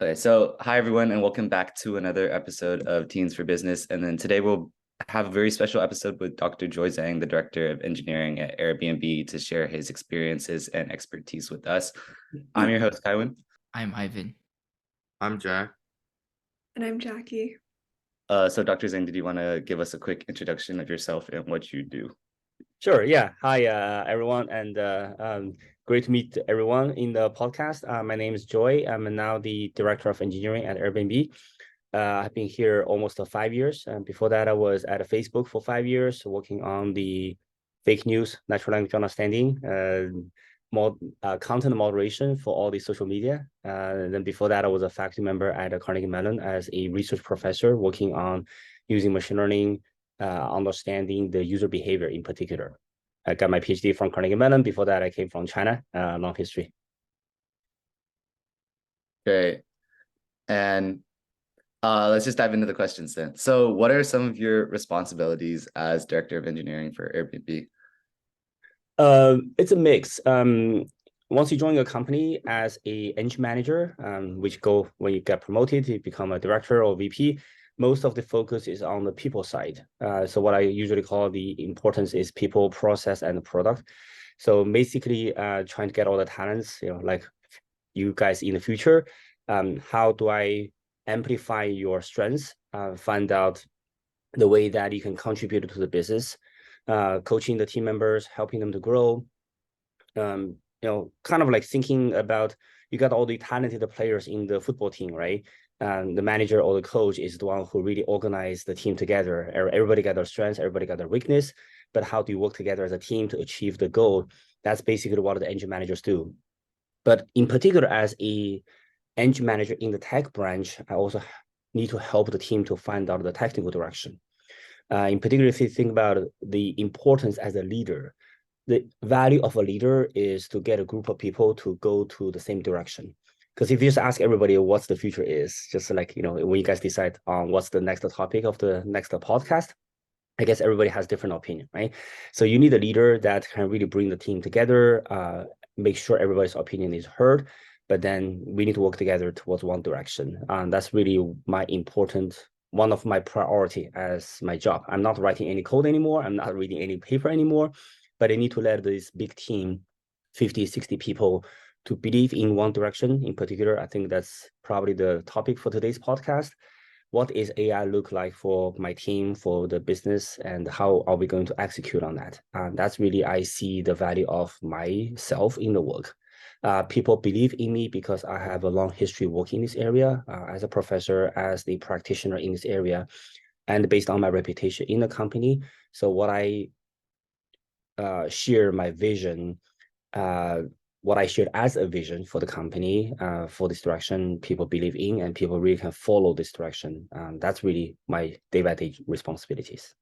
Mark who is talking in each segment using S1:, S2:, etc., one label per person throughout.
S1: Okay, so hi everyone, and welcome back to another episode of Teens for Business. And then today we'll have a very special episode with Dr. Joy Zhang, the Director of Engineering at AirBNB, to share his experiences and expertise with us. I'm your host, Kaiwin.
S2: I'm Ivan.
S3: I'm Jack.
S4: And I'm Jackie.
S1: So Dr. Zhang, did you want to give us a quick introduction of yourself and what you do?
S5: Sure. Yeah. Hi, everyone, and great to meet everyone in the podcast. My name is Joy. I'm now the Director of Engineering at AirBNB. I've been here almost 5 years. And before that, I was at Facebook for 5 years, working on the fake news, natural language understanding, content moderation for all the social media. Then before that, I was a faculty member at Carnegie Mellon as a research professor, working on using machine learning, understanding the user behavior in particular. I got my PhD from Carnegie Mellon. Before that, I came from China, long history.
S1: Great. And let's just dive into the questions then. So what are some of your responsibilities as Director of Engineering for Airbnb?
S5: It's a mix. Once you join a company as a engine manager, which go when you get promoted, you become a director or VP, most of the focus is on the people side. So what I usually call the importance is people, process, and the product. So basically, trying to get all the talents, like you guys in the future, how do I amplify your strengths, find out the way that you can contribute to the business, coaching the team members, helping them to grow, kind of like thinking about, you got all the talented players in the football team, right? The manager or the coach is the one who really organize the team together. Everybody got their strengths, everybody got their weakness, but how do you work together as a team to achieve the goal? That's basically what the engine managers do. But in particular, as a engine manager in the tech branch, I also need to help the team to find out the technical direction. In particular, if you think about the importance as a leader, the value of a leader is to get a group of people to go to the same direction. Because if you just ask everybody what's the future is, just like, when you guys decide on what's the next topic of the next podcast, I guess everybody has different opinion, right? So you need a leader that can really bring the team together, make sure everybody's opinion is heard, but then we need to work together towards one direction. That's really one of my priority as my job. I'm not writing any code anymore. I'm not reading any paper anymore, but I need to let this big team, 50, 60 people, to believe in one direction. In particular, I think that's probably the topic for today's podcast. What is AI look like for my team, for the business, and how are we going to execute on that? That's really, I see the value of myself in the work. People believe in me because I have a long history working in this area as a professor, as the practitioner in this area, and based on my reputation in the company. So what I share my vision, what I shared as a vision for the company, for this direction, people believe in, and people really can follow this direction. That's really my day-by-day responsibilities.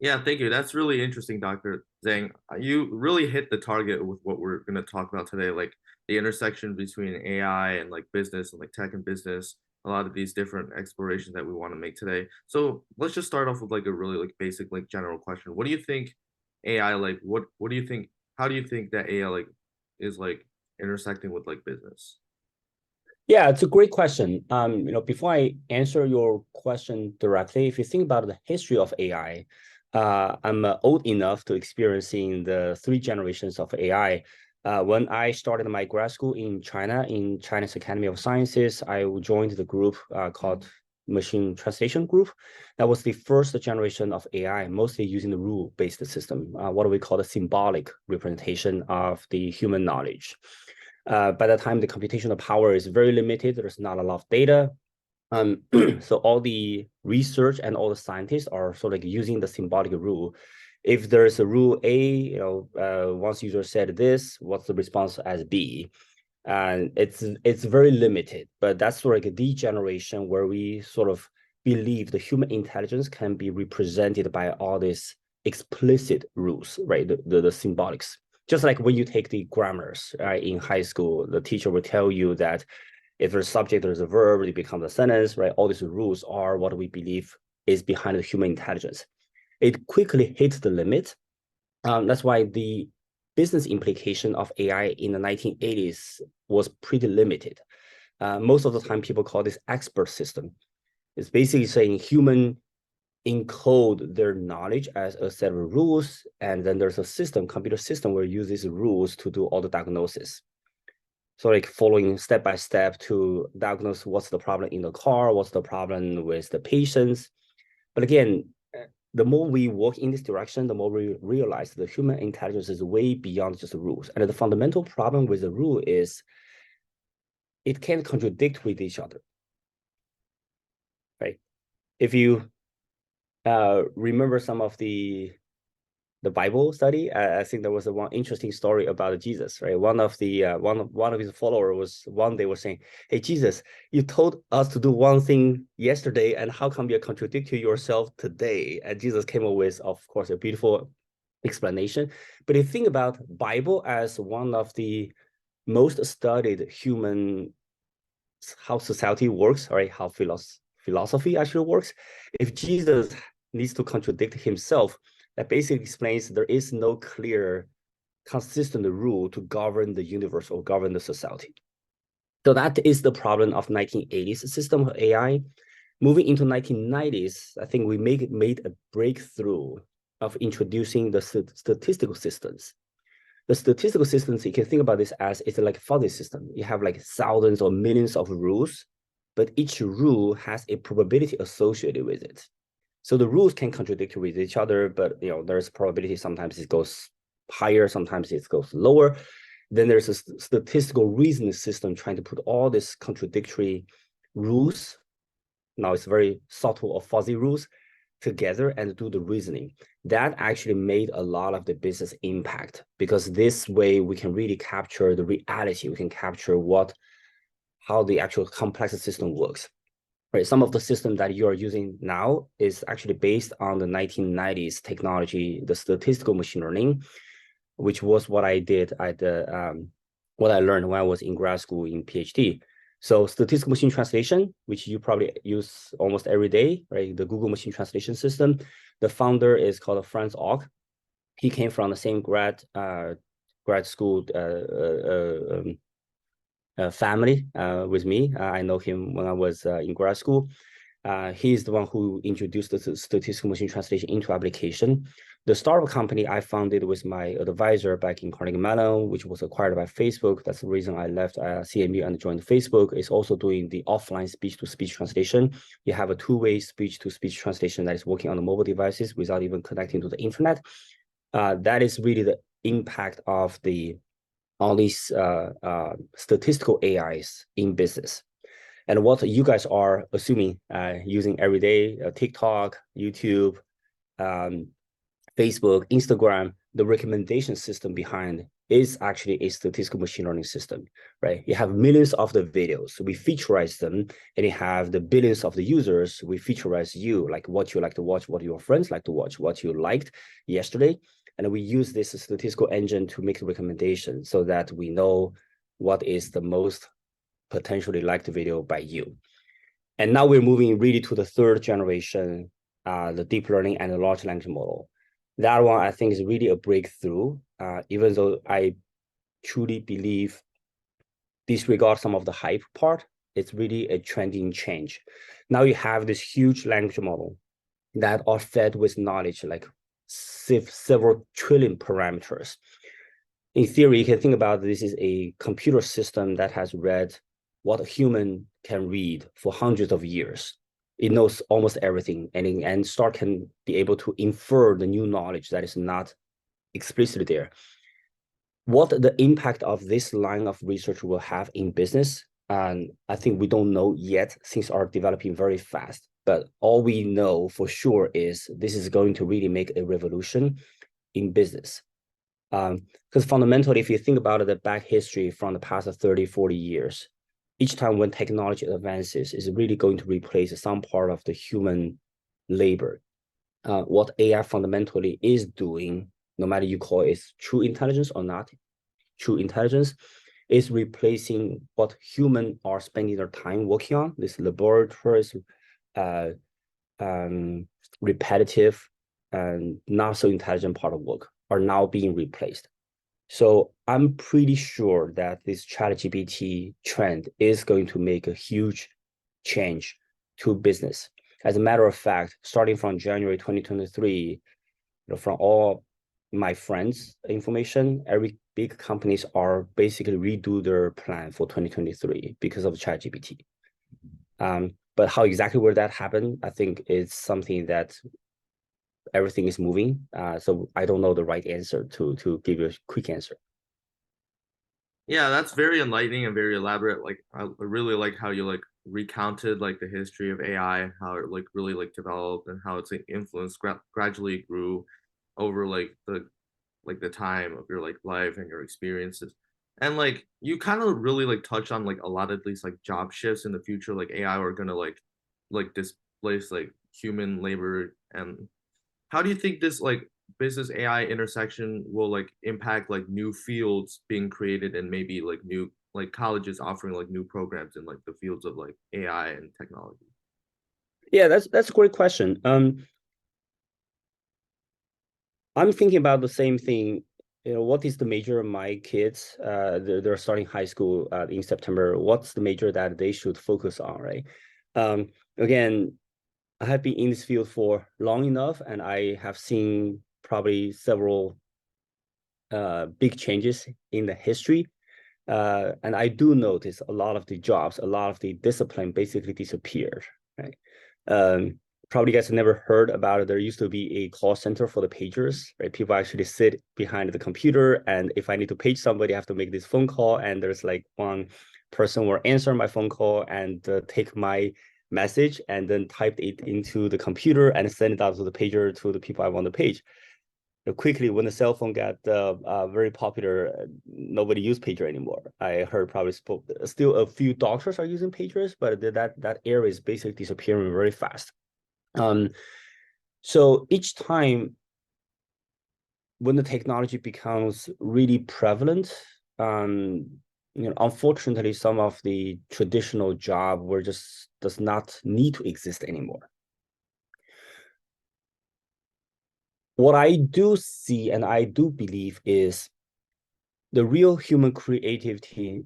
S3: Yeah, thank you. That's really interesting, Dr. Zhang. You really hit the target with what we're going to talk about today, like the intersection between AI and like business and like tech and business, a lot of these different explorations that we want to make today. So let's just start off with like a really like basic, like general question. What do you think AI, like what do you think, how do you think that AI like is like intersecting with like business?
S5: Yeah, it's a great question. Before I answer your question directly, if you think about the history of AI, I'm old enough to experiencing the 3 generations of AI. When I started my grad school in China, in China's Academy of Sciences, I joined the group called Machine Translation Group. That was the first generation of AI, mostly using the rule-based system, what we call the symbolic representation of the human knowledge. By the time the computational power is very limited, there's not a lot of data. So all the research and all the scientists are sort of like using the symbolic rule. If there's a rule A, once user said this, what's the response as B? And it's very limited, but that's sort of like the generation where we sort of believe the human intelligence can be represented by all these explicit rules, right? The symbolics. Just like when you take the grammars in high school, the teacher will tell you that if there's a subject, there's a verb, it becomes a sentence, right? All these rules are what we believe is behind the human intelligence. It quickly hits the limit. That's why the business implication of AI in the 1980s was pretty limited. Most of the time, people call this expert system. It's basically saying human encode their knowledge as a set of rules, and then there's a system, computer system, where you use these rules to do all the diagnosis. So like following step by step to diagnose what's the problem in the car, what's the problem with the patients. But again, the more we work in this direction, the more we realize the human intelligence is way beyond just the rules. And the fundamental problem with the rule is it can contradict with each other, right? If you remember some of the Bible study, I think there was one interesting story about Jesus, right? One of his followers was one day was saying, "Hey Jesus, you told us to do one thing yesterday, and how come you contradict to yourself today?" And Jesus came up with, of course, a beautiful explanation. But if you think about Bible as one of the most studied human, how society works, right? How philosophy actually works. If Jesus needs to contradict himself, that basically explains there is no clear, consistent rule to govern the universe or govern the society. So that is the problem of 1980s system of AI. Moving into 1990s, I think we made a breakthrough of introducing the statistical systems. The statistical systems, you can think about this as it's like a fuzzy system. You have like thousands or millions of rules, but each rule has a probability associated with it. So the rules can contradict with each other, but there's probability. Sometimes it goes higher, sometimes it goes lower. Then there's a statistical reasoning system trying to put all these contradictory rules. Now it's very subtle or fuzzy rules together and do the reasoning. That actually made a lot of the business impact, because this way we can really capture the reality. We can capture how the actual complex system works. Right, some of the system that you are using now is actually based on the 1990s technology, the statistical machine learning, which was what I did at what I learned when I was in grad school in PhD. So statistical machine translation, which you probably use almost every day, right? The Google machine translation system. The founder is called Franz Ogg. He came from the same grad school family with me. I know him when I was in grad school. He's the one who introduced the statistical machine translation into application. The startup company I founded with my advisor back in Carnegie Mellon, which was acquired by Facebook. That's the reason I left CMU and joined Facebook. Is also doing the offline speech-to-speech translation. You have a two-way speech-to-speech translation that is working on the mobile devices without even connecting to the internet. That is really the impact of all these statistical AIs in business. And what you guys are assuming using every day, TikTok, YouTube, Facebook, Instagram, the recommendation system behind is actually a statistical machine learning system, right? You have millions of the videos, we featurize them, and you have the billions of the users, we featurize you, like what you like to watch, what your friends like to watch, what you liked yesterday. And we use this statistical engine to make a recommendation so that we know what is the most potentially liked video by you. And now we're moving really to the third generation, the deep learning and the large language model. That one I think is really a breakthrough, even though I truly believe, disregard some of the hype part, it's really a trending change. Now you have this huge language model that are fed with knowledge, like several trillion parameters. In theory, you can think about this is a computer system that has read what a human can read for hundreds of years. It knows almost everything, and start can be able to infer the new knowledge that is not explicitly there. What the impact of this line of research will have in business, and I think we don't know yet. Things are developing very fast, but all we know for sure is this is going to really make a revolution in business. Because fundamentally, if you think about the back history from the past 30, 40 years, each time when technology advances is really going to replace some part of the human labor. What AI fundamentally is doing, no matter you call it true intelligence or not, true intelligence is replacing what humans are spending their time working on, this laboratories, repetitive and not so intelligent part of work are now being replaced. So I'm pretty sure that this ChatGPT trend is going to make a huge change to business. As a matter of fact, starting from January 2023, from all my friends' information, every big companies are basically redo their plan for 2023 because of ChatGPT. But how exactly will that happen? I think it's something that everything is moving. So I don't know the right answer to give you a quick answer.
S3: Yeah, that's very enlightening and very elaborate. Like I really like how you like recounted like the history of AI, how it like really like developed and how its like, influence gradually grew over like the time of your like life and your experiences. And like you kind of really like touch on like a lot of these like job shifts in the future, like AI are gonna like displace like human labor. And how do you think this like business AI intersection will like impact like new fields being created and maybe like new like colleges offering like new programs in like the fields of like AI and technology?
S5: Yeah, that's a great question. I'm thinking about the same thing. What is the major of my kids? They're starting high school in September. What's the major that they should focus on, right? Again, I have been in this field for long enough, and I have seen probably several big changes in the history. And I do notice a lot of the jobs, a lot of the discipline basically disappeared, right? Um, Probably you guys have never heard about it. There used to be a call center for the pagers, right? People actually sit behind the computer, and if I need to page somebody, I have to make this phone call, and there's like one person will answer my phone call and take my message and then type it into the computer and send it out to the pager to the people I want to page. Quickly, when the cell phone got very popular, nobody used pager anymore. I heard probably still a few doctors are using pagers, but that area is basically disappearing very fast. So each time when the technology becomes really prevalent, unfortunately, some of the traditional job were just does not need to exist anymore. What I do see and I do believe is the real human creativity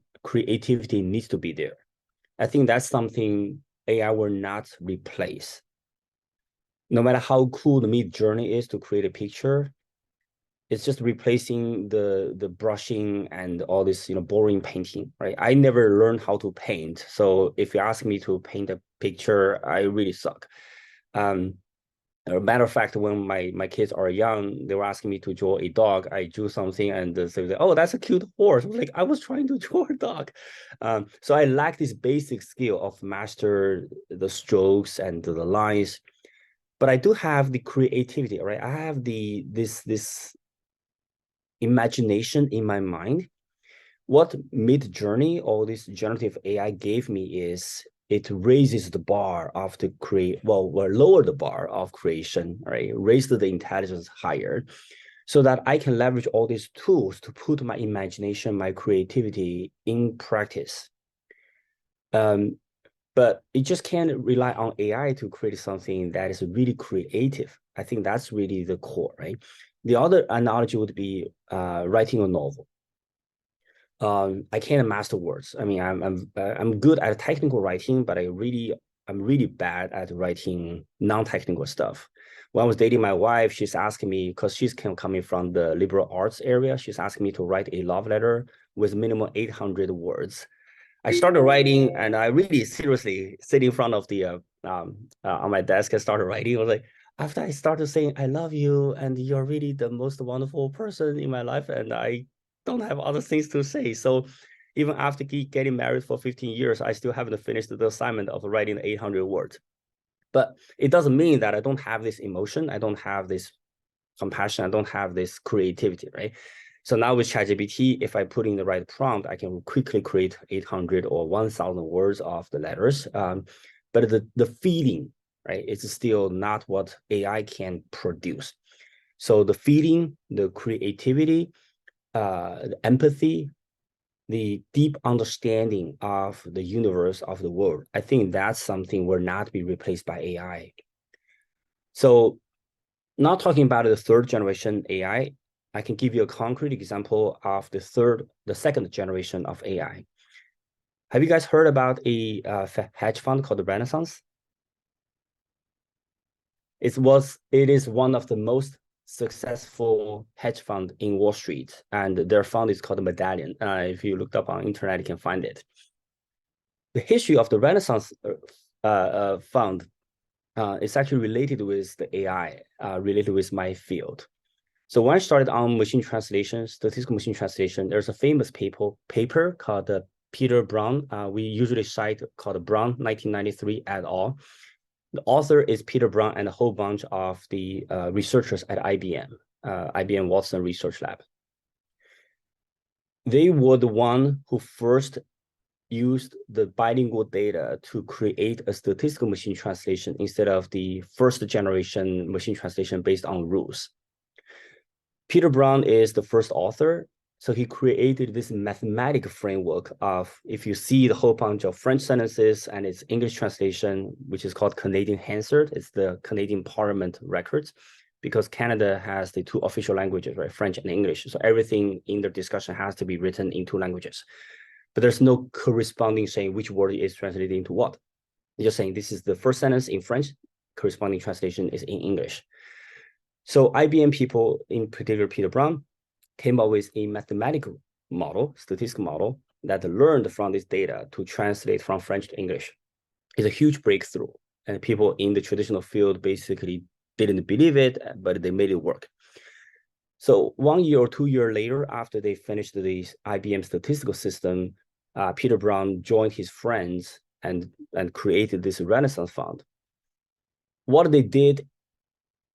S5: needs to be there. I think that's something AI will not replace. No matter how cool the Mid Journey is to create a picture, it's just replacing the brushing and all this boring painting, right? I never learned how to paint, so if you ask me to paint a picture, I really suck. As a matter of fact, when my kids are young, they were asking me to draw a dog. I drew something and they say, "Oh, that's a cute horse." I was like, I was trying to draw a dog. So I lack this basic skill of master the strokes and the lines, but I do have the creativity, right? I have this imagination in my mind. What Mid Journey or this generative AI gave me is it raises the bar of the lower the bar of creation, right? Raise the intelligence higher so that I can leverage all these tools to put my imagination, my creativity in practice. But it just can't rely on AI to create something that is really creative. I think that's really the core, right? The other analogy would be writing a novel. I can't master words. I mean, I'm good at technical writing, but I'm really bad at writing non-technical stuff. When I was dating my wife, she's asking me, because she's coming from the liberal arts area, she's asking me to write a love letter with minimum 800 words. I started writing, and I really seriously sit in front of the on my desk and started writing. I was like, after I started saying I love you and you're really the most wonderful person in my life, and I don't have other things to say. So even after getting married for 15 years, I still haven't finished the assignment of writing 800 words. But it doesn't mean that I don't have this emotion, I don't have this compassion, I don't have this creativity, right? So now with ChatGPT, if I put in the right prompt, I can quickly create 800 or 1,000 words of the letters. But the feeling, right, it's still not what AI can produce. So the feeling, the creativity, the empathy, the deep understanding of the universe, of the world, I think that's something will not be replaced by AI. So not talking about the third generation AI, I can give you a concrete example of the second generation of AI. Have you guys heard about a hedge fund called the Renaissance? It is one of the most successful hedge fund in Wall Street, and their fund is called Medallion. If you looked up on internet, you can find it. The history of the Renaissance fund is actually related with the AI, related with my field. So when I started on machine translation, statistical machine translation, there's a famous paper called Peter Brown. We usually cite called Brown 1993 et al. The author is Peter Brown and a whole bunch of the researchers at IBM, IBM Watson Research Lab. They were the one who first used the bilingual data to create a statistical machine translation instead of the first generation machine translation based on rules. Peter Brown is the first author. So he created this mathematical framework of, if you see the whole bunch of French sentences and its English translation, which is called Canadian Hansard, it's the Canadian Parliament records, because Canada has the two official languages, right, French and English. So everything in their discussion has to be written in two languages. But there's no corresponding saying which word is translated into what. You're just saying this is the first sentence in French, corresponding translation is in English. So IBM people, in particular Peter Brown, came up with a mathematical model, statistical model, that learned from this data to translate from French to English. It's a huge breakthrough. And people in the traditional field basically didn't believe it, but they made it work. So 1 year or 2 years later, after they finished the IBM statistical system, Peter Brown joined his friends and created this Renaissance fund. What they did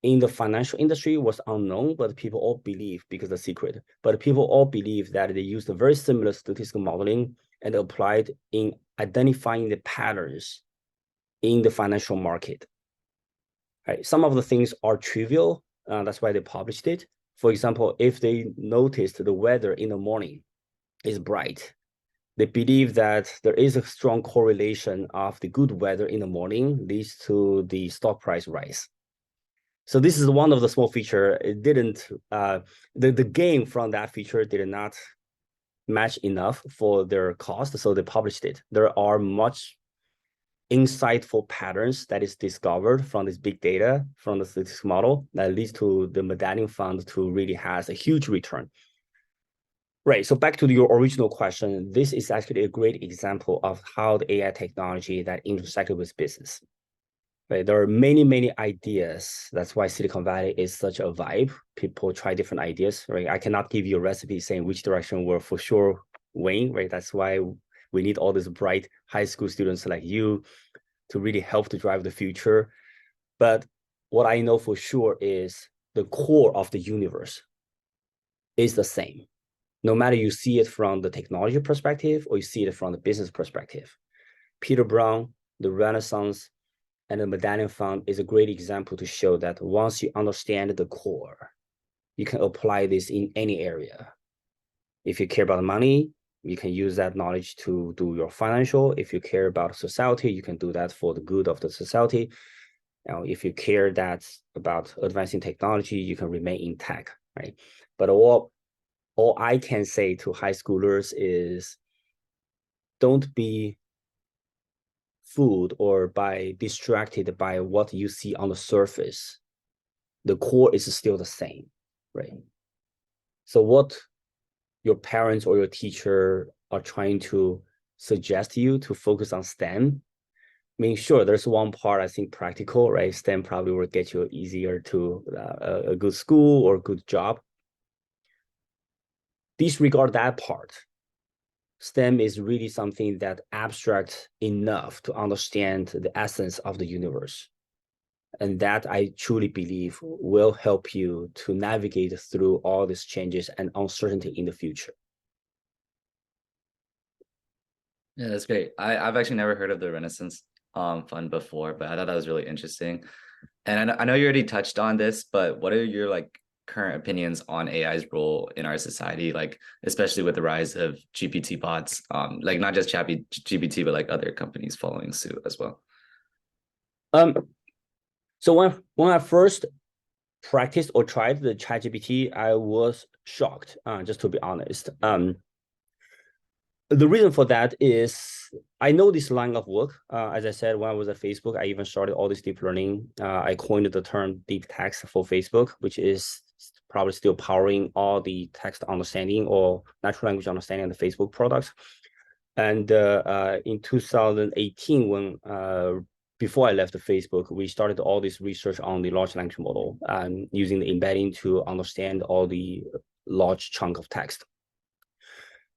S5: in the financial industry was unknown, but people all believe, because the secret, but people all believe that they used a very similar statistical modeling and applied in identifying the patterns in the financial market. Right? Some of the things are trivial, that's why they published it. For example, if they noticed the weather in the morning is bright, they believe that there is a strong correlation of the good weather in the morning leads to the stock price rise. So this is one of the small feature. It didn't, the gain from that feature did not match enough for their cost, so they published it. There are much insightful patterns that is discovered from this big data, from the statistical model, that leads to the Medallion fund to really has a huge return. Right, so back to your original question, this is actually a great example of how the AI technology that intersected with business. Right, there are many, many ideas. That's why Silicon Valley is such a vibe. People try different ideas, right? I cannot give you a recipe saying which direction will for sure win, right? That's why we need all these bright high school students like you to really help to drive the future. But what I know for sure is the core of the universe is the same. No matter you see it from the technology perspective or you see it from the business perspective. Peter Brown, the Renaissance, and the Medallion Fund is a great example to show that once you understand the core, you can apply this in any area. If you care about money, you can use that knowledge to do your financial. If you care about society, you can do that for the good of the society. Now, if you care about advancing technology, you can remain in tech, right? But all I can say to high schoolers is don't be fooled or distracted by what you see on the surface. The core is still the same, right? So what your parents or your teacher are trying to suggest to you to focus on STEM, I mean, sure, there's one part I think practical, right? STEM probably will get you easier to a good school or good job. Disregard that part. STEM is really something that abstract enough to understand the essence of the universe. And that I truly believe will help you to navigate through all these changes and uncertainty in the future.
S1: Yeah, that's great. I've actually never heard of the Renaissance fund before, but I thought that was really interesting. And I know you already touched on this, but what are your current opinions on AI's role in our society, especially with the rise of GPT bots, not just GPT, but other companies following suit as well?
S5: So when I first practiced or tried the ChatGPT, I was shocked, just to be honest. The reason for that is I know this line of work. As I said, when I was at Facebook, I even started all this deep learning. I coined the term deep text for Facebook, which is probably still powering all the text understanding or natural language understanding of the Facebook products. And in 2018, when before I left Facebook, we started all this research on the large language model and using the embedding to understand all the large chunk of text.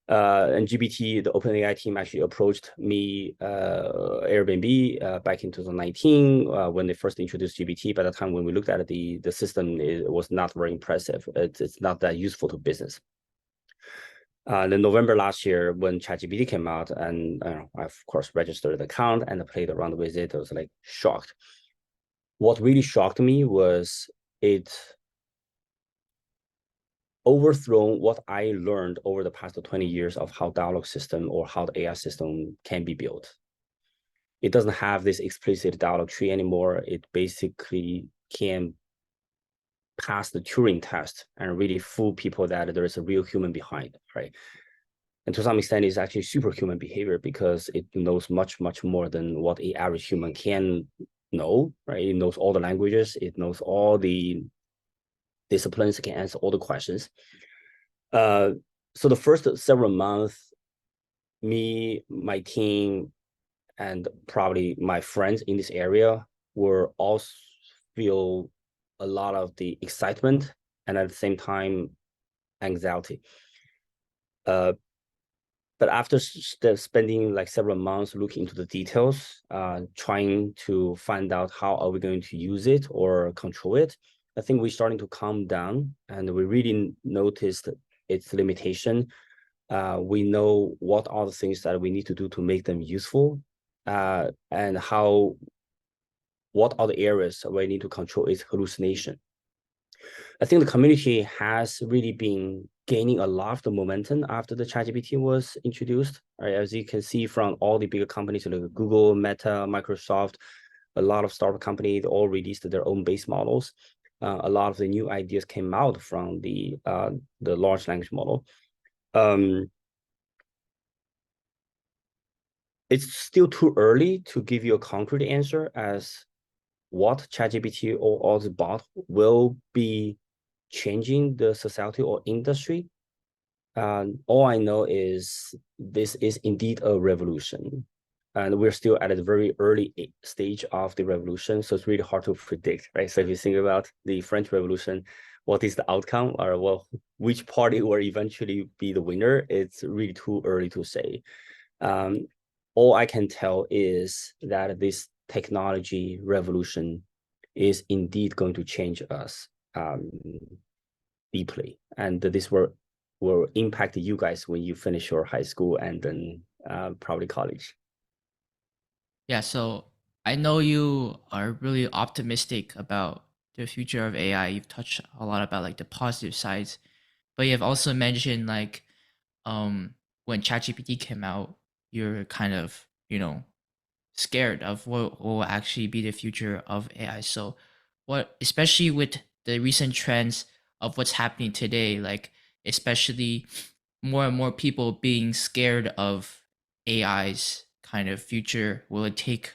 S5: And GPT, the OpenAI team actually approached me, AirBNB, back in 2019 when they first introduced GPT. By the time when we looked at it, the system was not very impressive. It's not that useful to business. Then November last year, when ChatGPT came out, and I of course registered the account and played around with it, I was like shocked. What really shocked me was it overthrown what I learned over the past 20 years of how dialogue system or how the AI system can be built. It doesn't have this explicit dialogue tree anymore. It basically can pass the Turing test and really fool people that there is a real human behind, right? And to some extent, it's actually superhuman behavior because it knows much, much more than what an average human can know, right? It knows all the languages. It knows all the disciplines, can answer all the questions. So the first several months, me, my team, and probably my friends in this area were all feel a lot of the excitement and at the same time, anxiety. But after spending like several months looking into the details, trying to find out how are we going to use it or control it, I think we're starting to calm down and we really noticed its limitation. We know what are the things that we need to do to make them useful, and what are the areas where we need to control its hallucination. I think the community has really been gaining a lot of the momentum after the ChatGPT was introduced. Right? As you can see from all the bigger companies like Google, Meta, Microsoft, a lot of startup companies all released their own base models. A lot of the new ideas came out from the large language model. It's still too early to give you a concrete answer as what ChatGPT or all the bot will be changing the society or industry. All I know is this is indeed a revolution. And we're still at a very early stage of the revolution, so it's really hard to predict, right? So if you think about the French Revolution, what is the outcome, or well, which party will eventually be the winner? It's really too early to say. All I can tell is that this technology revolution is indeed going to change us deeply, and this will impact you guys when you finish your high school and then probably college.
S2: Yeah, so I know you are really optimistic about the future of AI. You've touched a lot about like the positive sides, but you've also mentioned like when ChatGPT came out, you're kind of, scared of what will actually be the future of AI. So what, especially with the recent trends of what's happening today, like especially more and more people being scared of AI's kind of future. Will it take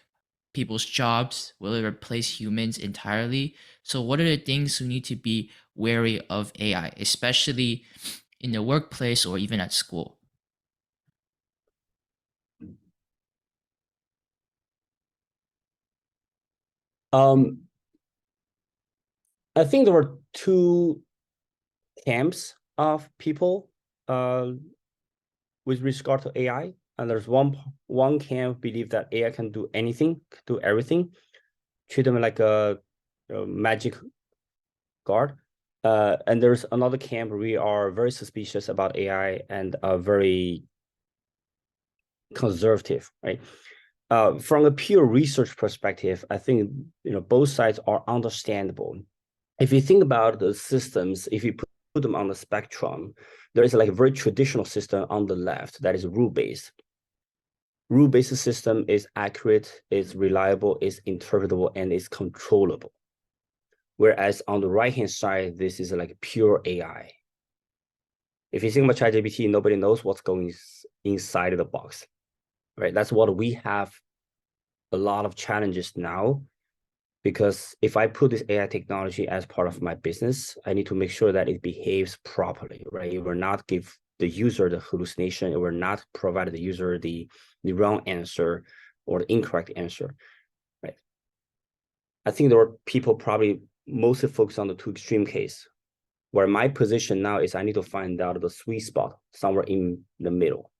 S2: people's jobs? Will it replace humans entirely? So what are the things we need to be wary of AI, especially in the workplace or even at school?
S5: I think there were two camps of people with regard to AI. And there's one camp believe that AI can do anything, do everything, treat them like a magic guard. And there's another camp we are very suspicious about AI and are very conservative, right? From a pure research perspective, I think both sides are understandable. If you think about the systems, if you put them on the spectrum, there is like a very traditional system on the left that is rule-based. Rule-based system is accurate, is reliable, is interpretable, and is controllable. Whereas on the right-hand side, this is like pure AI. If you think about ChatGPT, nobody knows what's going inside of the box, right? That's what we have a lot of challenges now, because if I put this AI technology as part of my business, I need to make sure that it behaves properly, right? It will not give the user the hallucination. It will not provide the user the wrong answer or the incorrect answer, right? I think there are people probably mostly focused on the two extreme case, where my position now is I need to find out the sweet spot somewhere in the middle.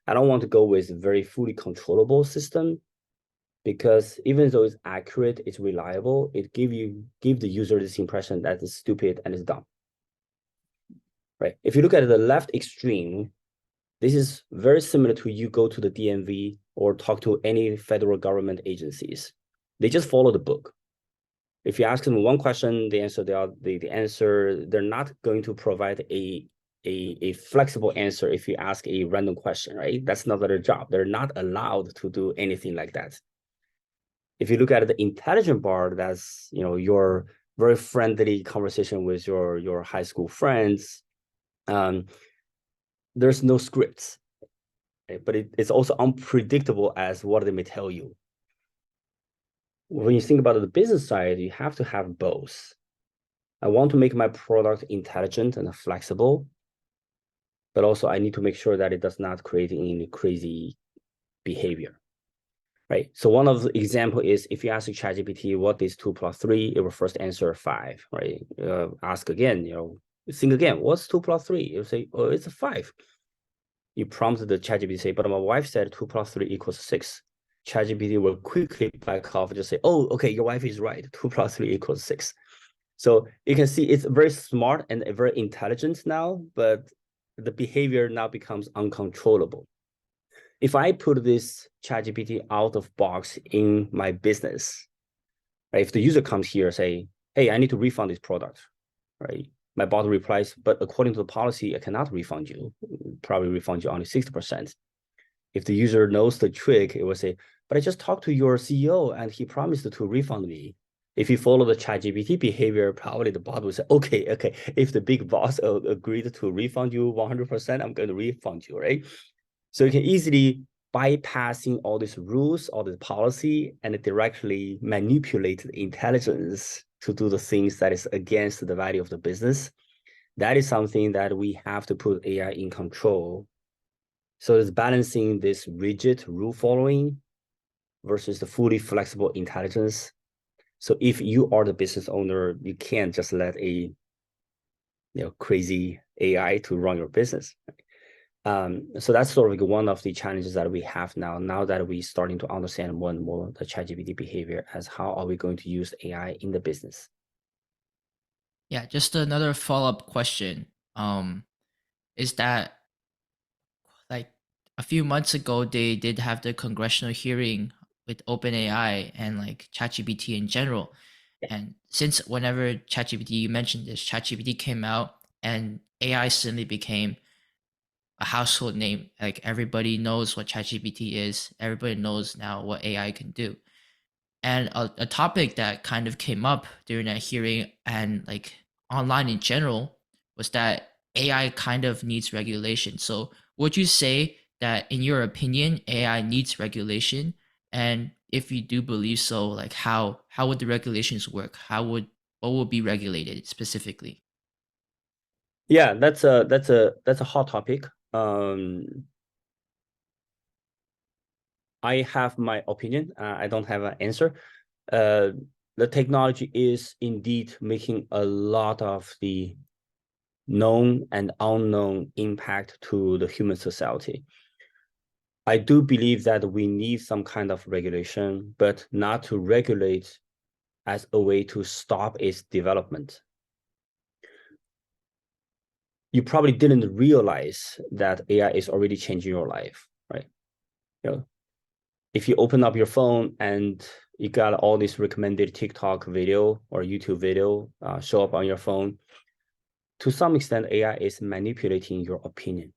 S5: I don't want to go with a very fully controllable system, because even though it's accurate, it's reliable, it give the user this impression that it's stupid and it's dumb. Right. If you look at the left extreme, this is very similar to you go to the DMV or talk to any federal government agencies. They just follow the book. If you ask them one question, the answer they're not going to provide a flexible answer if you ask a random question, right? That's not their job. They're not allowed to do anything like that. If you look at the intelligent bar, that's your very friendly conversation with your high school friends. There's no scripts, right? But it's also unpredictable as what they may tell you. When you think about the business side, you have to have both. I want to make my product intelligent and flexible, but also I need to make sure that it does not create any crazy behavior, right? So one of the example is if you ask ChatGPT, what is 2 + 3, it will first answer 5, right? Ask again, think again, what's 2 + 3? It will say, oh, it's a 5. You prompt the ChatGPT, say, but my wife said 2 + 3 = 6. ChatGPT will quickly back off and just say, oh, okay, your wife is right. 2 + 3 = 6. So you can see it's very smart and very intelligent now, but the behavior now becomes uncontrollable. If I put this ChatGPT out of box in my business, right? If the user comes here, say, hey, I need to refund this product, right? My bot replies, but according to the policy, I cannot refund you. Probably refund you only 60%. If the user knows the trick, it will say, but I just talked to your CEO and he promised to refund me. If you follow the ChatGPT behavior, probably the bot will say, okay, if the big boss agreed to refund you 100%, I'm going to refund you, right? So you can easily bypassing all these rules, all this policy, and directly manipulate the intelligence to do the things that is against the value of the business. That is something that we have to put AI in control. So it's balancing this rigid rule following versus the fully flexible intelligence. So if you are the business owner, you can't just let a crazy AI to run your business. So that's sort of like one of the challenges that we have now that we're starting to understand more and more the ChatGPT behavior as how are we going to use AI in the business.
S2: Yeah, just another follow-up question. Is that like a few months ago they did have the congressional hearing with OpenAI and like ChatGPT in general. And since whenever ChatGPT, you mentioned this, ChatGPT came out and AI suddenly became a household name. Like everybody knows what ChatGPT is. Everybody knows now what AI can do. And a topic that kind of came up during that hearing and like online in general was that AI kind of needs regulation. So would you say that in your opinion, AI needs regulation? And if you do believe so, like how would the regulations work? What would be regulated specifically?
S5: Yeah, that's a hot topic. I have my opinion. I don't have an answer. The technology is indeed making a lot of the known and unknown impact to the human society. I do believe that we need some kind of regulation, but not to regulate as a way to stop its development. You probably didn't realize that AI is already changing your life, right? If you open up your phone and you got all this recommended TikTok video or YouTube video show up on your phone, to some extent, AI is manipulating your opinion.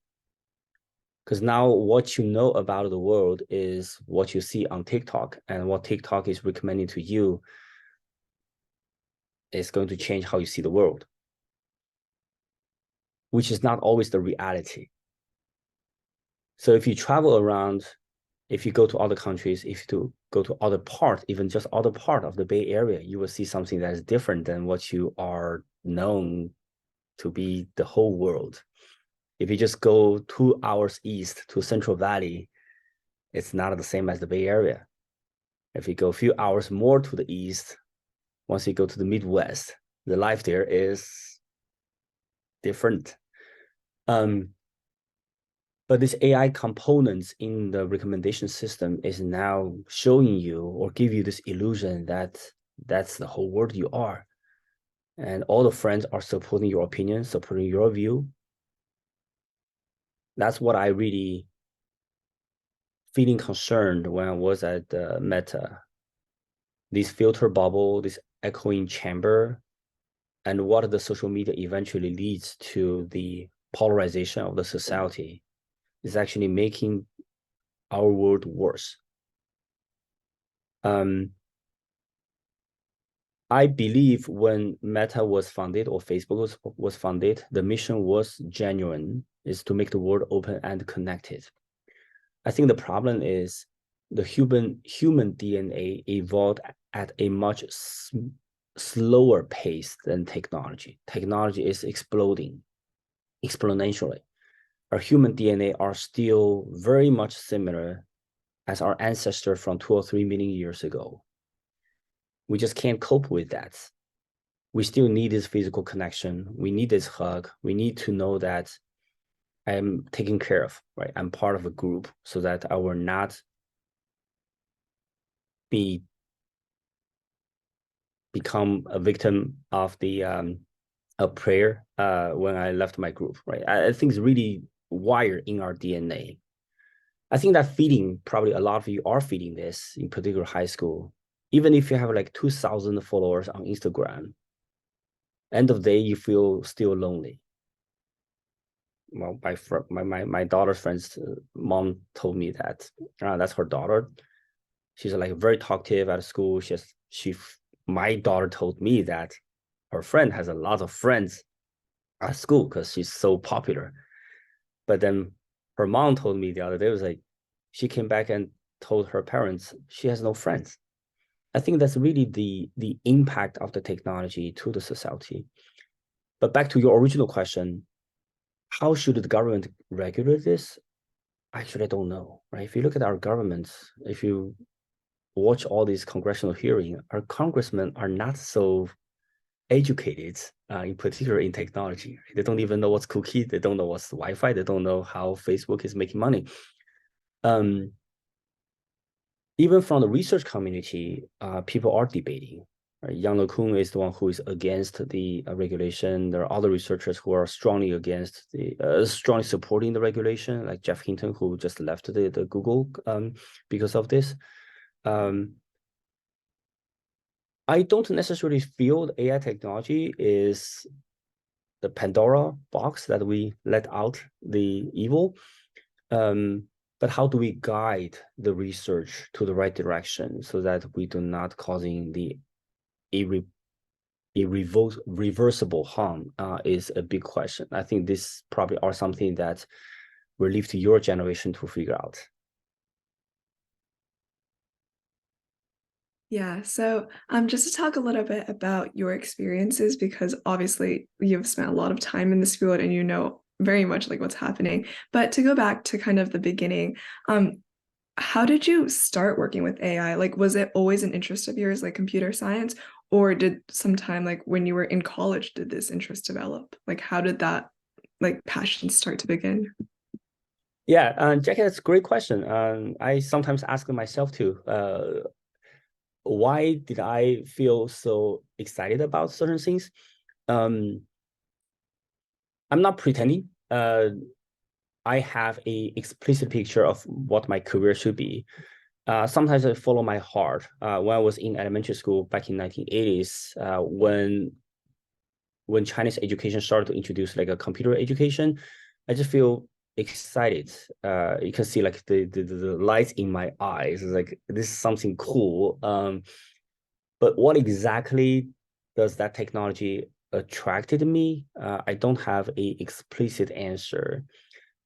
S5: Because now what you know about the world is what you see on TikTok, and what TikTok is recommending to you. is going to change how you see the world, which is not always the reality. So if you travel around, if you go to other countries, if you go to other part, even just other part of the Bay Area, you will see something that is different than what you are known to be the whole world. If you just go 2 hours east to Central Valley, it's not the same as the Bay Area. If you go a few hours more to the east, once you go to the Midwest, the life there is different. But this AI components in the recommendation system is now showing you or give you this illusion that that's the whole world you are. And all the friends are supporting your opinion, supporting your view. That's what I really feeling concerned when I was at Meta. This filter bubble, this echoing chamber, and what the social media eventually leads to the polarization of the society is actually making our world worse. I believe when Meta was founded or Facebook was founded, the mission was genuine, is to make the world open and connected. I think the problem is the human DNA evolved at a much slower pace than technology. Technology is exploding exponentially. Our human DNA are still very much similar as our ancestors from 2 or 3 million years ago. We just can't cope with that. We still need this physical connection. We need this hug. We need to know that I'm taken care of, right? I'm part of a group so that I will not become a victim of the a prayer when I left my group, right? I think it's really wired in our DNA. I think that feeling, probably a lot of you are feeling this, in particular high school. Even if you have like 2,000 followers on Instagram, end of the day, you feel still lonely. Well, my daughter's friend's mom told me that that's her daughter. She's like very talkative at school. My daughter told me that her friend has a lot of friends at school because she's so popular. But then her mom told me the other day, was like, she came back and told her parents she has no friends. I think that's really the impact of the technology to the society. But back to your original question, how should the government regulate this? Actually, I don't know, right? If you look at our governments, if you watch all these congressional hearings, our congressmen are not so educated, in particular in technology. They don't even know what's cookie. They don't know what's Wi-Fi. They don't know how Facebook is making money. Even from the research community, people are debating. Right? Yang LeCun is the one who is against the regulation. There are other researchers who are strongly against strongly supporting the regulation, like Jeff Hinton, who just left the Google because of this. I don't necessarily feel the AI technology is the Pandora box that we let out the evil. But how do we guide the research to the right direction so that we do not causing the irreversible harm is a big question. I think this probably are something that will leave to your generation to figure out.
S4: Yeah, so just to talk a little bit about your experiences, because obviously you've spent a lot of time in this field and you know very much like what's happening. But to go back to kind of the beginning, how did you start working with AI? Like, was it always an interest of yours, like computer science, or did sometime like when you were in college, did this interest develop? Like, how did that like passion start to begin?
S5: Yeah, Jackie, that's a great question. I sometimes ask myself too, why did I feel so excited about certain things? I'm not pretending. I have a explicit picture of what my career should be. Sometimes I follow my heart. When I was in elementary school back in 1980s, when Chinese education started to introduce like a computer education, I just feel excited. You can see like the lights in my eyes. It's like this is something cool. But what exactly does that technology attracted me? I don't have a explicit answer.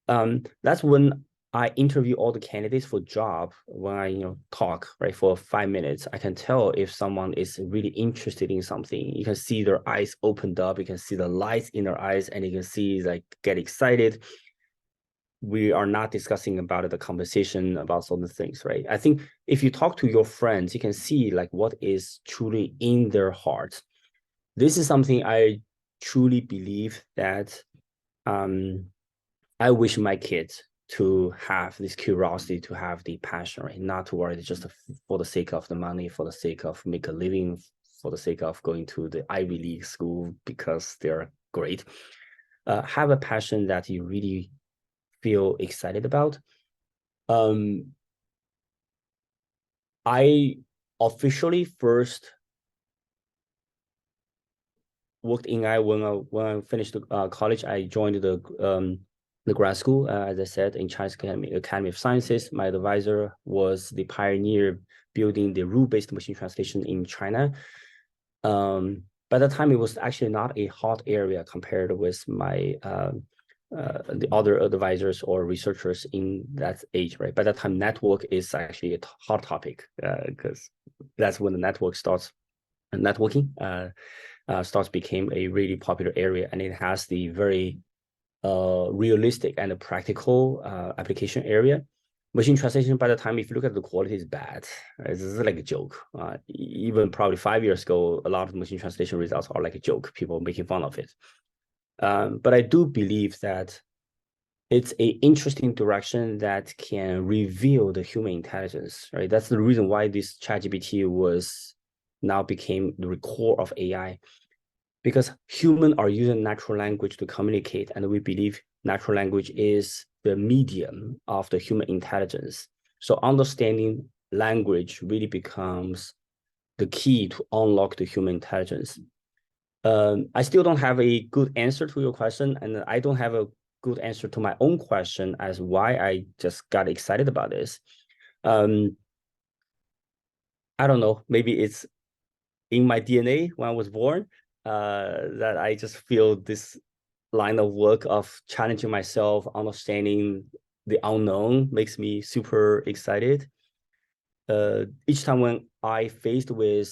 S5: That's when I interview all the candidates for job. When I talk right for 5 minutes, I can tell if someone is really interested in something. You can see their eyes opened up, you can see the lights in their eyes, and you can see like get excited. We are not discussing about the conversation about certain things, right? I think if you talk to your friends, you can see like what is truly in their heart. This is something I truly believe that I wish my kids to have this curiosity, to have the passion, right? Not to worry just for the sake of the money, for the sake of make a living, for the sake of going to the Ivy League school because they're great. Have a passion that you really feel excited about. I officially first worked in AI when I finished college. I joined the grad school, as I said, in Chinese Academy of Sciences. My advisor was the pioneer building the rule-based machine translation in China. By the time, it was actually not a hot area compared with my the other advisors or researchers in that age, right? By that time, network is actually a hot topic because that's when the network starts networking. Starts became a really popular area, and it has the very realistic and practical application area. Machine translation, by the time, if you look at the quality, is bad. This is like a joke. Even probably 5 years ago, a lot of machine translation results are like a joke, people making fun of it. But I do believe that it's an interesting direction that can reveal the human intelligence, right? That's the reason why this ChatGPT now became the core of AI, because humans are using natural language to communicate, and we believe natural language is the medium of the human intelligence. So understanding language really becomes the key to unlock the human intelligence. I still don't have a good answer to your question, and I don't have a good answer to my own question as why I just got excited about this. I don't know, maybe it's in my DNA when I was born, that I just feel this line of work of challenging myself, understanding the unknown makes me super excited. Each time when I faced with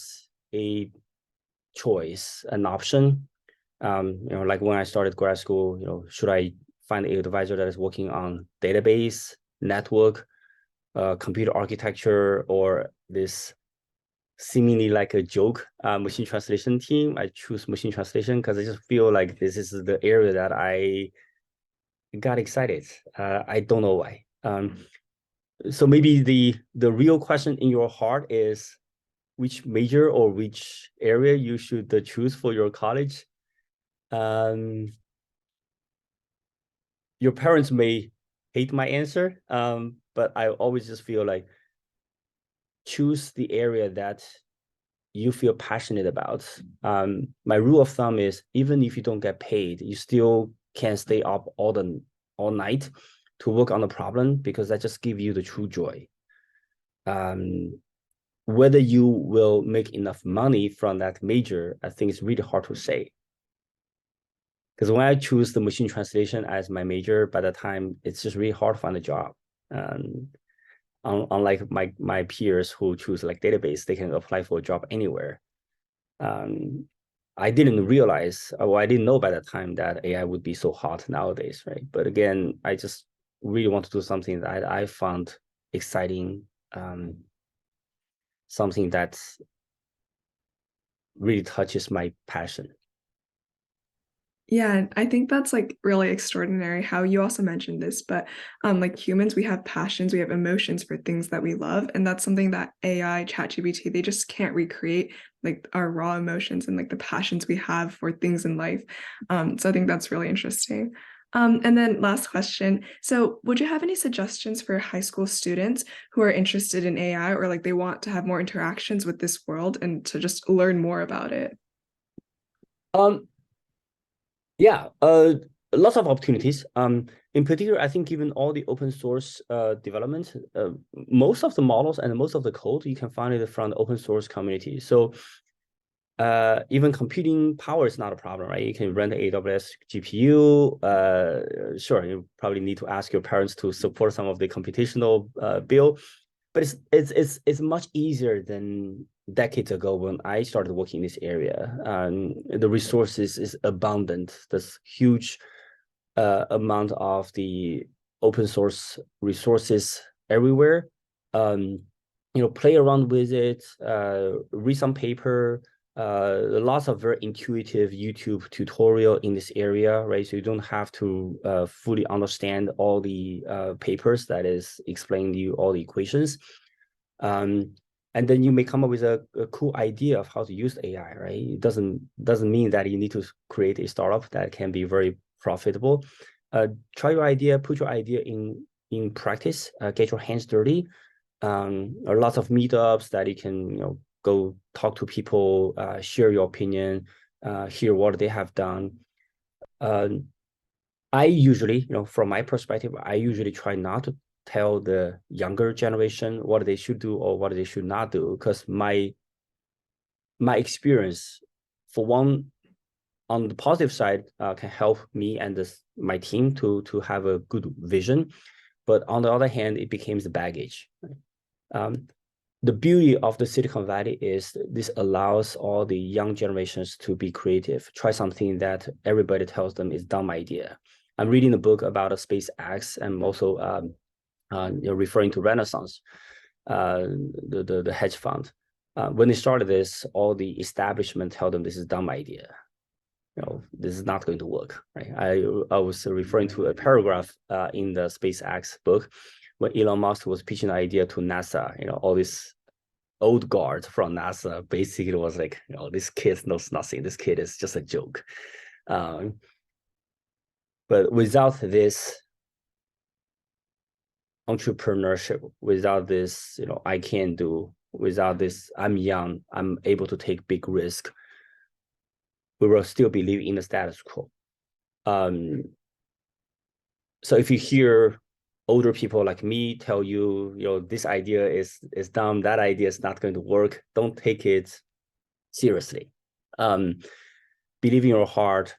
S5: a choice, an option, like when I started grad school, should I find an advisor that is working on database, network, computer architecture, or this seemingly like a joke machine translation team? I choose machine translation because I just feel like this is the area that I got excited. I don't know why. So maybe the real question in your heart is which major or which area you should choose for your college. Your parents may hate my answer, but I always just feel like choose the area that you feel passionate about. My rule of thumb is even if you don't get paid, you still can stay up all night to work on the problem, because that just gives you the true joy. Whether you will make enough money from that major, I think it's really hard to say. Because when I choose the machine translation as my major, by the time it's just really hard to find a job. Unlike my peers who choose like database, they can apply for a job anywhere. I didn't realize, or I didn't know by that time that AI would be so hot nowadays, right? But again, I just really want to do something that I found exciting, something that really touches my passion.
S4: Yeah, I think that's like really extraordinary how you also mentioned this, but like humans, we have passions, we have emotions for things that we love, and that's something that AI, ChatGPT, they just can't recreate, like our raw emotions and like the passions we have for things in life. So I think that's really interesting. And then last question. So would you have any suggestions for high school students who are interested in AI, or like they want to have more interactions with this world and to just learn more about it?
S5: Yeah, lots of opportunities. In particular, I think given all the open source development, most of the models and most of the code you can find it from the open source community. So Even computing power is not a problem, right? You can rent AWS GPU. Sure, you probably need to ask your parents to support some of the computational bill, but it's much easier than decades ago when I started working in this area. The resources is abundant. There's huge amount of the open source resources everywhere. Play around with it, read some paper, lots of very intuitive YouTube tutorial in this area, right? So you don't have to fully understand all the papers that is explaining to you all the equations. And then you may come up with a cool idea of how to use AI, right? It doesn't mean that you need to create a startup that can be very profitable. Try your idea, put your idea in practice, get your hands dirty. There are lots of meetups that you can, go talk to people, share your opinion, hear what they have done. I usually, from my perspective, I usually try not to tell the younger generation what they should do or what they should not do, because my experience, for one, on the positive side, can help me and my team to have a good vision, but on the other hand, it becomes the baggage. The beauty of the Silicon Valley is this allows all the young generations to be creative, try something that everybody tells them is dumb idea. I'm reading a book about a SpaceX, and also referring to Renaissance, the hedge fund. When they started this, all the establishment tell them this is a dumb idea. This is not going to work, right? I was referring to a paragraph in the SpaceX book when Elon Musk was pitching the idea to NASA. All these old guards from NASA basically was like, this kid knows nothing. This kid is just a joke. But without this entrepreneurship, without this, I can do, without this, I'm young, I'm able to take big risk, we will still be living in the status quo. So if you hear older people like me tell you, this idea is dumb, that idea is not going to work, don't take it seriously. Believe in your heart.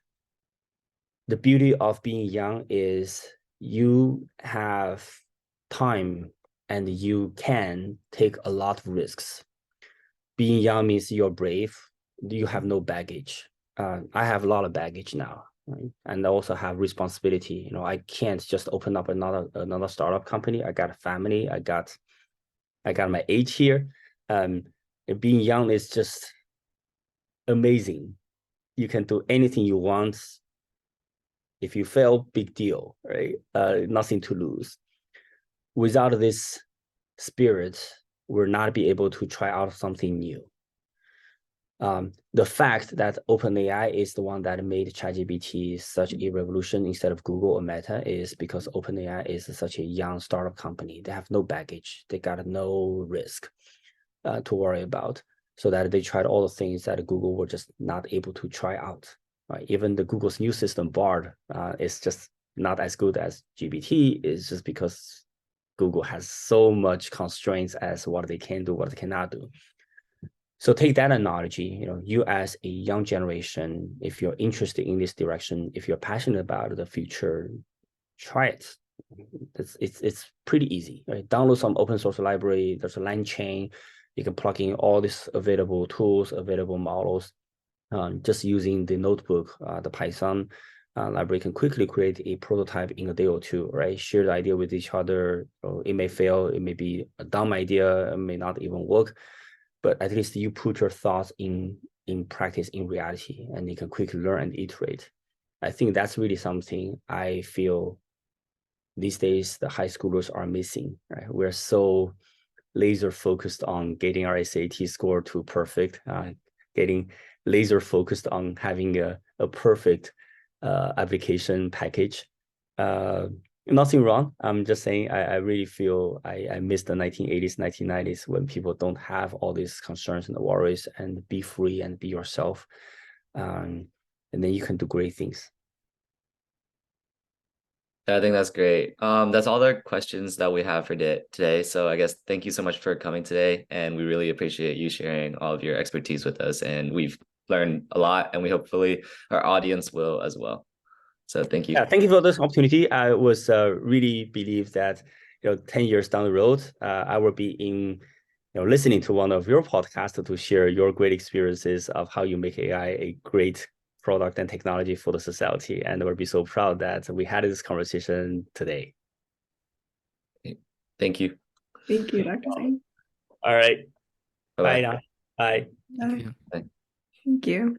S5: The beauty of being young is you have time and you can take a lot of risks. Being young means you're brave, you have no baggage. I have a lot of baggage now, right? And I also have responsibility. I can't just open up another startup company. I got a family. I got my age here. Being young is just amazing. You can do anything you want. If you fail, big deal, right? Nothing to lose. Without this spirit, we'll not be able to try out something new. The fact that OpenAI is the one that made ChatGPT such a revolution instead of Google or Meta is because OpenAI is such a young startup company. They have no baggage. They got no risk to worry about, so that they tried all the things that Google were just not able to try out. Right? Even the Google's new system, Bard, is just not as good as GPT. It's just because Google has so much constraints as what they can do, what they cannot do. So take that analogy, you as a young generation, if you're interested in this direction, if you're passionate about the future, try it. It's pretty easy, right? Download some open source library. There's a LangChain. You can plug in all these available tools, available models. Just using the notebook, the Python library can quickly create a prototype in a day or two, right? Share the idea with each other. It may fail. It may be a dumb idea. It may not even work. But at least you put your thoughts in practice, in reality, and you can quickly learn and iterate. I think that's really something I feel these days the high schoolers are missing, right? We're so laser focused on getting our SAT score to perfect, getting laser focused on having a perfect application package. Nothing wrong. I'm just saying I really feel I miss the 1980s, 1990s when people don't have all these concerns and worries, and be free and be yourself. And then you can do great things.
S1: I think that's great. That's all the questions that we have for today. So I guess thank you so much for coming today, and we really appreciate you sharing all of your expertise with us. And we've learned a lot, and we hopefully our audience will as well. So thank you.
S5: Yeah, thank you for this opportunity. I was really believe that 10 years down the road, I will be in listening to one of your podcasts to share your great experiences of how you make AI a great product and technology for the society. And we'll be so proud that we had this conversation today.
S1: Thank you.
S4: Thank you, Dr. Zhang.
S5: All right.
S1: Bye-bye.
S5: Bye now. Bye.
S2: Thank you.
S1: Bye.
S4: Thank you.